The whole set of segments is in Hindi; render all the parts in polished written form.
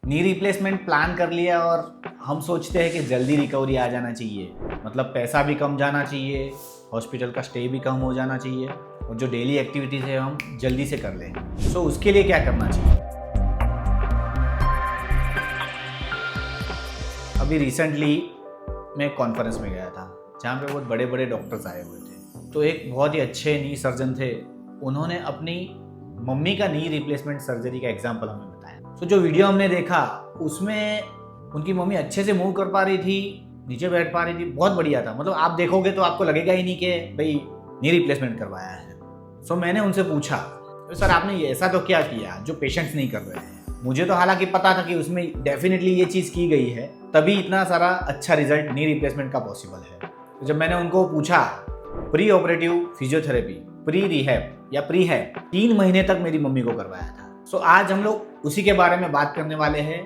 नी रिप्लेसमेंट प्लान कर लिया और हम सोचते हैं कि जल्दी रिकवरी आ जाना चाहिए, मतलब पैसा भी कम जाना चाहिए, हॉस्पिटल का स्टे भी कम हो जाना चाहिए और जो डेली एक्टिविटीज़ है हम जल्दी से कर लें। सो उसके लिए क्या करना चाहिए? अभी रिसेंटली मैं एक कॉन्फ्रेंस में गया था जहाँ पे बहुत बड़े बड़े डॉक्टर्स आए हुए थे। तो एक बहुत ही अच्छे नी सर्जन थे, उन्होंने अपनी मम्मी का नी रिप्लेसमेंट सर्जरी का एग्जाम्पल हमें बताया। तो जो वीडियो हमने देखा उसमें उनकी मम्मी अच्छे से मूव कर पा रही थी, नीचे बैठ पा रही थी, बहुत बढ़िया था। मतलब आप देखोगे तो आपको लगेगा ही नहीं कि भाई नी रिप्लेसमेंट करवाया है। सो मैंने उनसे पूछा, सर आपने ऐसा तो क्या किया जो पेशेंट्स नहीं कर रहे हैं? मुझे तो हालांकि पता था कि उसमें डेफिनेटली ये चीज़ की गई है, तभी इतना सारा अच्छा रिजल्ट नी रिप्लेसमेंट का पॉसिबल है। तो जब मैंने उनको पूछा, pre operative physiotherapy, pre rehab या प्री हैब 3 महीने तक मेरी मम्मी को करवाया था। सो आज हम लोग उसी के बारे में बात करने वाले हैं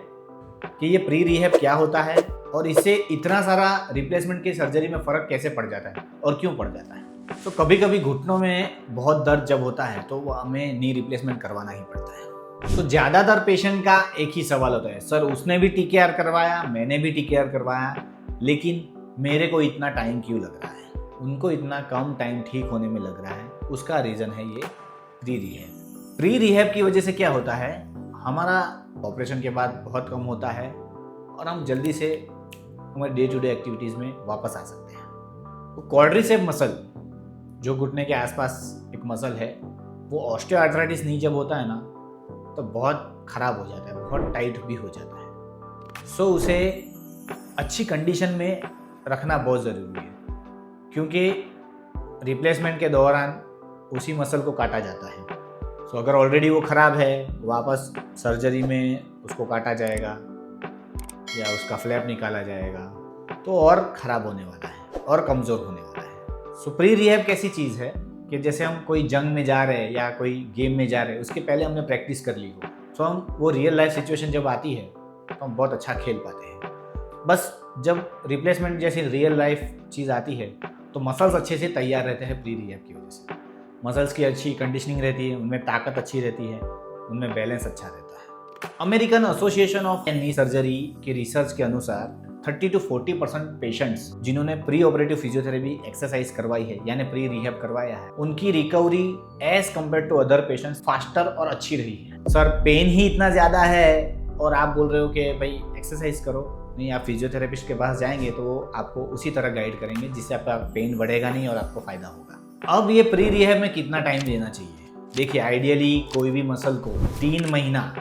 कि ये प्री रिहैब क्या होता है और इससे इतना सारा रिप्लेसमेंट की सर्जरी में फ़र्क कैसे पड़ जाता है और क्यों पड़ जाता है। तो कभी कभी घुटनों में बहुत दर्द जब होता है तो वो हमें नी रिप्लेसमेंट करवाना ही पड़ता है। तो ज़्यादातर पेशेंट का एक ही सवाल होता है, सर उसने भी टीकेआर करवाया, मैंने भी टीकेआर करवाया, लेकिन मेरे को इतना टाइम क्यों लग रहा है? उनको इतना कम टाइम ठीक होने में लग रहा है। उसका रीज़न है ये प्री रिहैब। प्री रिहैब की वजह से क्या होता है, हमारा ऑपरेशन के बाद बहुत कम होता है और हम जल्दी से हमारे डे टू डे एक्टिविटीज़ में वापस आ सकते हैं। तो क्वाड्रिसेप मसल जो घुटने के आसपास एक मसल है, वो ऑस्टियोआर्थराइटिस नी जब होता है ना तो बहुत ख़राब हो जाता है, बहुत टाइट भी हो जाता है। सो उसे अच्छी कंडीशन में रखना बहुत ज़रूरी है, क्योंकि रिप्लेसमेंट के दौरान उसी मसल को काटा जाता है। सो अगर ऑलरेडी वो ख़राब है, वापस सर्जरी में उसको काटा जाएगा या उसका फ्लैप निकाला जाएगा तो और ख़राब होने वाला है और कमज़ोर होने वाला है। सो प्री रिहैब कैसी चीज़ है कि जैसे हम कोई जंग में जा रहे हैं या कोई गेम में जा रहे हैं, उसके पहले हमने प्रैक्टिस कर ली हो, तो हम वो रियल लाइफ सिचुएशन जब आती है तो हम बहुत अच्छा खेल पाते हैं। बस जब रिप्लेसमेंट जैसी रियल लाइफ चीज़ आती है तो मसल्स अच्छे से तैयार रहते हैं प्री रिहैब की वजह से। मसल्स की अच्छी कंडीशनिंग रहती है, उनमें ताकत अच्छी रहती है, उनमें बैलेंस अच्छा रहता है। American association of knee surgery के रिसर्च के अनुसार 30 to 40% पेशेंट्स जिन्होंने प्री ऑपरेटिव फिजियोथेरेपी एक्सरसाइज करवाई है यानी प्री रिहैब करवाया है, उनकी recovery as compared to other patients faster और अच्छी रही है। सर पेन ही इतना ज़्यादा है और आप बोल रहे हो कि भाई एक्सरसाइज करो, नहीं आप फिजियोथेरेपिस्ट के पास जाएंगे तो वो आपको उसी तरह गाइड करेंगे जिससे आपका पेन बढ़ेगा नहीं और आपको फायदा होगा। अब ये प्री रिहैब में कितना टाइम देना चाहिए? देखिए, आइडियली कोई भी मसल को 3 महीना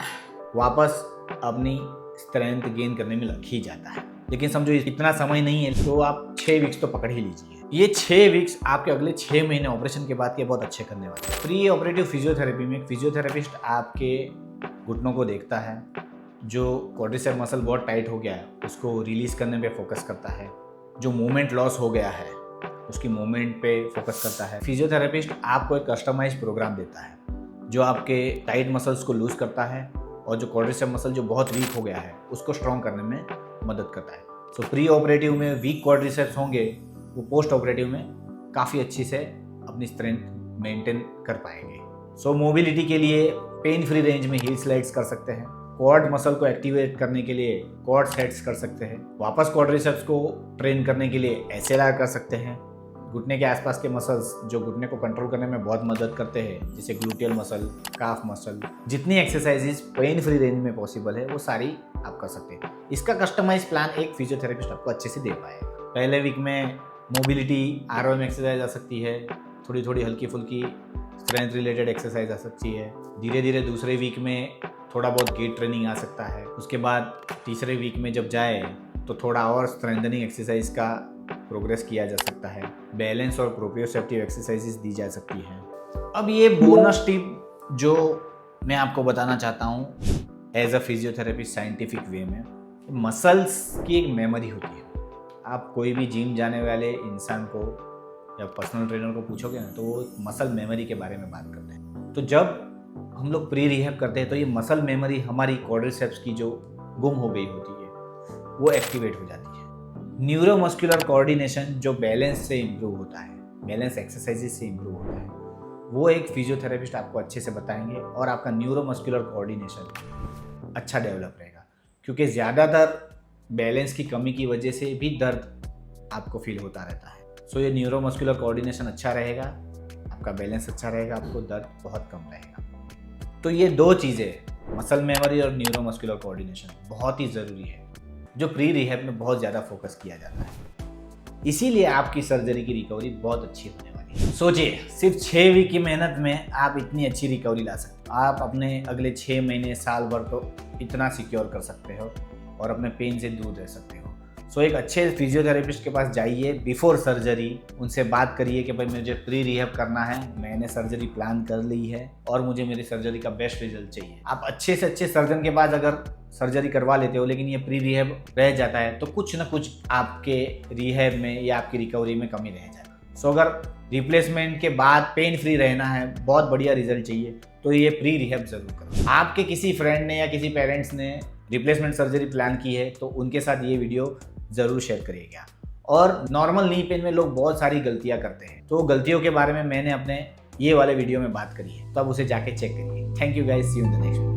वापस अपनी स्ट्रेंथ गेन करने में लग ही जाता है, लेकिन समझो इतना समय नहीं है तो आप 6 वीक्स तो पकड़ ही लीजिए। ये 6 वीक्स आपके अगले 6 महीने ऑपरेशन के बाद के बहुत अच्छे करने वाले हैं। प्री ऑपरेटिव फिजियोथेरेपी में फिजियोथेरेपिस्ट आपके घुटनों को देखता है, जो क्वाड्रिसेप मसल बहुत टाइट हो गया है उसको रिलीज करने पे फोकस करता है, जो मूवमेंट लॉस हो गया है उसकी मूवमेंट पे फोकस करता है। फिजियोथेरेपिस्ट आपको एक कस्टमाइज प्रोग्राम देता है जो आपके टाइट मसल्स को लूज करता है और जो क्वाड्रिसेप मसल जो बहुत वीक हो गया है उसको स्ट्रॉन्ग करने में मदद करता है। सो प्री ऑपरेटिव में वीक क्वाड्रिसेप्स होंगे, वो पोस्ट ऑपरेटिव में काफ़ी अच्छी से अपनी स्ट्रेंथ मेंटेन कर पाएंगे। सो मोबिलिटी के लिए पेन फ्री रेंज में हील स्लाइड्स कर सकते हैं, क्वाड मसल को एक्टिवेट करने के लिए क्वाड सेट्स कर सकते हैं, वापस क्वाड्रिसेप्स को ट्रेन करने के लिए एसएलआर कर सकते हैं। घुटने के आसपास के मसल्स जो घुटने को कंट्रोल करने में बहुत मदद करते हैं, जैसे ग्लूटियल मसल, काफ मसल, जितनी एक्सरसाइजेज पेन फ्री रेंज में पॉसिबल है वो सारी आप कर सकते हैं। इसका कस्टमाइज प्लान एक फिजियोथेरेपिस्ट आपको अच्छे से दे पाएगा। पहले वीक में मोबिलिटी आरओएम एक्सरसाइज आ सकती है, थोड़ी थोड़ी हल्की फुल्की स्ट्रेंथ रिलेटेड एक्सरसाइज आ सकती है। धीरे धीरे दूसरे वीक में थोड़ा बहुत गेट ट्रेनिंग आ सकता है। उसके बाद तीसरे वीक में जब जाए तो थोड़ा और स्ट्रेंथनिंग एक्सरसाइज का प्रोग्रेस किया जा सकता है, बैलेंस और प्रोप्रियोसेप्टिव एक्सरसाइजेस दी जा सकती हैं। अब ये बोनस टिप जो मैं आपको बताना चाहता हूँ as a physiotherapist scientific way में, मसल्स की एक मेमोरी होती है। आप कोई भी जिम जाने वाले इंसान को या पर्सनल ट्रेनर को पूछोगे ना तो वो मसल मेमोरी के बारे में बात करते हैं। तो जब हम लोग प्री रिहैब करते हैं तो ये मसल मेमोरी हमारी क्वाड्रिसेप्स की जो गुम हो गई होती है वो एक्टिवेट हो जाती है। न्यूरोमस्कुलर कोऑर्डिनेशन जो बैलेंस से इम्प्रूव होता है, बैलेंस एक्सरसाइजेज से इम्प्रूव होता है, वो एक फिजियोथेरेपिस्ट आपको अच्छे से बताएंगे और आपका न्यूरोमस्कुलर कोऑर्डिनेशन अच्छा डेवलप रहेगा। क्योंकि ज़्यादातर बैलेंस की कमी की वजह से भी दर्द आपको फील होता रहता है। सो ये न्यूरोमस्कुलर कोऑर्डिनेशन अच्छा रहेगा, आपका बैलेंस अच्छा रहेगा, आपको दर्द बहुत कम रहेगा। तो ये दो चीज़ें, मसल मेमोरी और न्यूरोमस्कुलर कोऑर्डिनेशन, बहुत ही ज़रूरी है, जो प्री रिहैब में बहुत ज़्यादा फोकस किया जाता है। इसीलिए आपकी सर्जरी की रिकवरी बहुत अच्छी होने वाली है। सोचिए, सिर्फ 6 वीक की मेहनत में आप इतनी अच्छी रिकवरी ला सकते हो। आप अपने अगले 6 महीने, साल भर तो इतना सिक्योर कर सकते हो और अपने पेन से दूर रह सकते हो। सो एक अच्छे फिजियोथेरेपिस्ट के पास जाइए बिफोर सर्जरी, उनसे बात करिए कि भाई मुझे प्री रिहैब करना है, मैंने सर्जरी प्लान कर ली है और मुझे मेरी सर्जरी का बेस्ट रिजल्ट चाहिए। आप अच्छे से अच्छे सर्जन के पास अगर सर्जरी करवा लेते हो लेकिन ये प्री रिहैब रह जाता है तो कुछ ना कुछ आपके रिहैब में या आपकी रिकवरी में कमी रह जाती है। सो अगर रिप्लेसमेंट के बाद पेन फ्री रहना है, बहुत बढ़िया रिजल्ट चाहिए, तो ये प्री रिहैब जरूर करो। आपके किसी फ्रेंड ने या किसी पेरेंट्स ने रिप्लेसमेंट सर्जरी प्लान की है तो उनके साथ ये वीडियो ज़रूर शेयर करिएगा। और नॉर्मल नी पेन में लोग बहुत सारी गलतियां करते हैं, तो गलतियों के बारे में मैंने अपने ये वाले वीडियो में बात करी है, तो आप उसे जाके चेक करिए। Thank you guys, see you in the next.